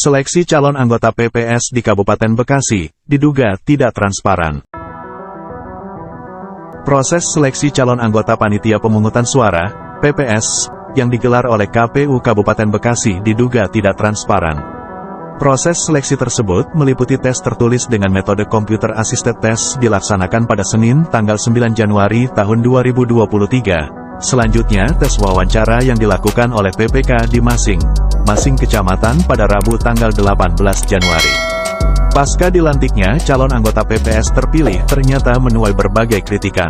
Seleksi calon anggota PPS di Kabupaten Bekasi diduga tidak transparan. Proses seleksi calon anggota Panitia Pemungutan Suara (PPS) yang digelar oleh KPU Kabupaten Bekasi diduga tidak transparan. Proses seleksi tersebut meliputi tes tertulis dengan metode Computer Assisted Test dilaksanakan pada Senin tanggal 9 Januari tahun 2023. Selanjutnya, tes wawancara yang dilakukan oleh PPK di masing-masing kecamatan pada Rabu tanggal 18 Januari. Pasca dilantiknya, calon anggota PPS terpilih ternyata menuai berbagai kritikan.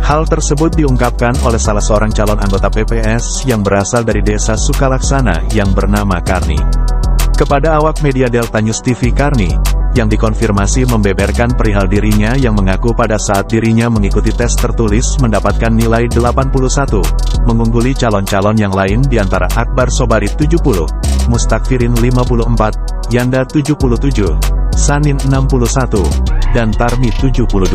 Hal tersebut diungkapkan oleh salah seorang calon anggota PPS yang berasal dari Desa Sukalaksana yang bernama Karni. Kepada awak media Delta News TV, Karni yang dikonfirmasi membeberkan perihal dirinya yang mengaku pada saat dirinya mengikuti tes tertulis mendapatkan nilai 81, mengungguli calon-calon yang lain diantara Akbar Sobari 70, Mustakfirin 54, Yanda 77, Sanin 61, dan Tarmi 72.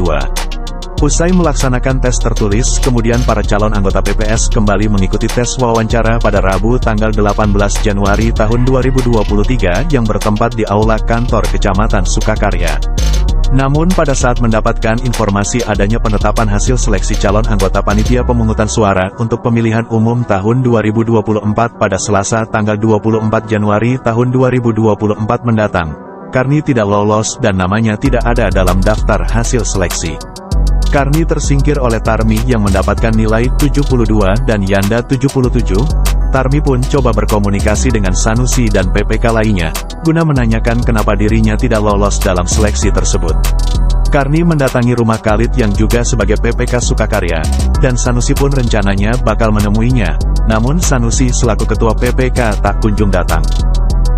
Usai melaksanakan tes tertulis, kemudian para calon anggota PPS kembali mengikuti tes wawancara pada Rabu tanggal 18 Januari tahun 2023 yang bertempat di Aula Kantor Kecamatan Sukakarya. Namun pada saat mendapatkan informasi adanya penetapan hasil seleksi calon anggota Panitia Pemungutan Suara untuk pemilihan umum tahun 2024 pada Selasa tanggal 24 Januari tahun 2024 mendatang, Karni tidak lolos dan namanya tidak ada dalam daftar hasil seleksi. Karni tersingkir oleh Tarmi yang mendapatkan nilai 72 dan Yanda 77. Tarmi pun coba berkomunikasi dengan Sanusi dan PPK lainnya, guna menanyakan kenapa dirinya tidak lolos dalam seleksi tersebut. Karni mendatangi rumah Khalid yang juga sebagai PPK Sukakarya, dan Sanusi pun rencananya bakal menemuinya, namun Sanusi selaku ketua PPK tak kunjung datang.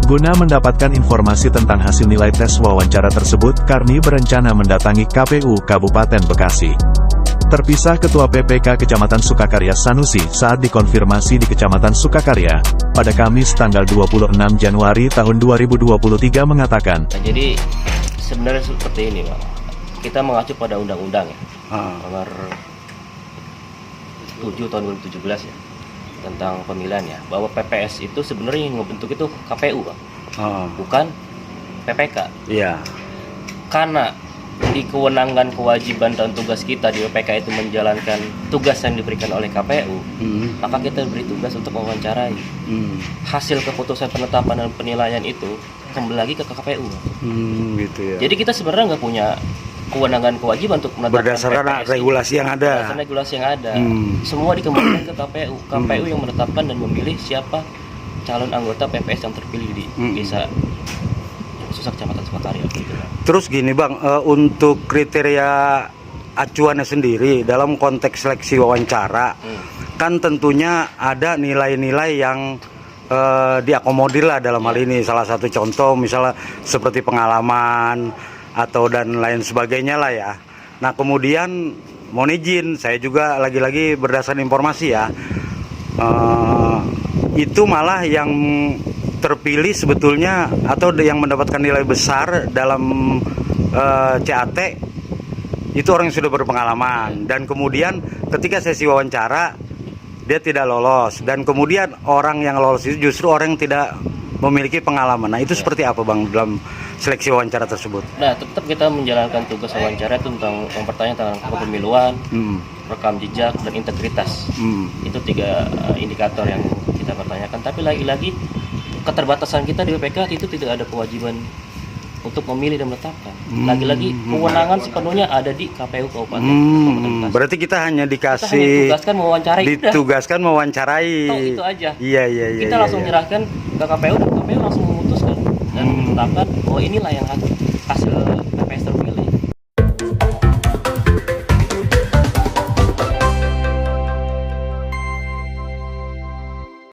Guna mendapatkan informasi tentang hasil nilai tes wawancara tersebut, Karni berencana mendatangi KPU Kabupaten Bekasi. Terpisah Ketua PPK Kecamatan Sukakarya Sanusi saat dikonfirmasi di Kecamatan Sukakarya, pada Kamis tanggal 26 Januari tahun 2023 mengatakan, jadi sebenarnya seperti ini, Pak. Kita mengacu pada undang-undang ya, nomor 7 tahun 2017 ya, tentang pemilihan ya, bahwa PPS itu sebenarnya yang membentuk itu KPU, Pak. Bukan PPK. Iya. Karena di kewenangan, kewajiban dan tugas kita di PPK itu menjalankan tugas yang diberikan oleh KPU, maka kita diberi tugas untuk mewawancarai. Hasil keputusan penetapan dan penilaian itu kembali lagi ke KPU. Gitu ya. Jadi kita sebenarnya nggak punya kewenangan, kewajiban untuk menetapkan berdasarkan PPS regulasi yang ada. Berdasarkan regulasi yang ada. Semua dikembalikan ke KPU. KPU yang menetapkan dan memilih siapa calon anggota PPS yang terpilih di desa khususnya Kecamatan Sukakarya. Terus gini Bang, untuk kriteria acuannya sendiri dalam konteks seleksi wawancara, kan tentunya ada nilai-nilai yang diakomodir lah dalam hal ini. Salah satu contoh misalnya seperti pengalaman atau dan lain sebagainya lah ya. Nah kemudian mohon izin, saya juga lagi-lagi berdasarkan informasi ya, itu malah yang terpilih sebetulnya atau yang mendapatkan nilai besar dalam CAT itu orang yang sudah berpengalaman, dan kemudian ketika sesi wawancara dia tidak lolos, dan kemudian orang yang lolos itu justru orang yang tidak memiliki pengalaman. Nah itu seperti apa Bang dalam seleksi wawancara tersebut? Nah tetap kita menjalankan tugas wawancara itu tentang yang pertanyaan tentang kepemiluan, rekam jejak, dan integritas. Itu 3 indikator yang kita pertanyakan. Tapi lagi-lagi keterbatasan kita di PPK itu tidak ada kewajiban untuk memilih dan menetapkan. Lagi-lagi kewenangan sepenuhnya ada di KPU Kabupaten. Berarti kita hanya dikasih ditugaskan mewawancarai. Itu aja. Iya. Kita langsung menyerahkan ke KPU dan KPU langsung memutuskan dan menetapkan, oh inilah yang hasil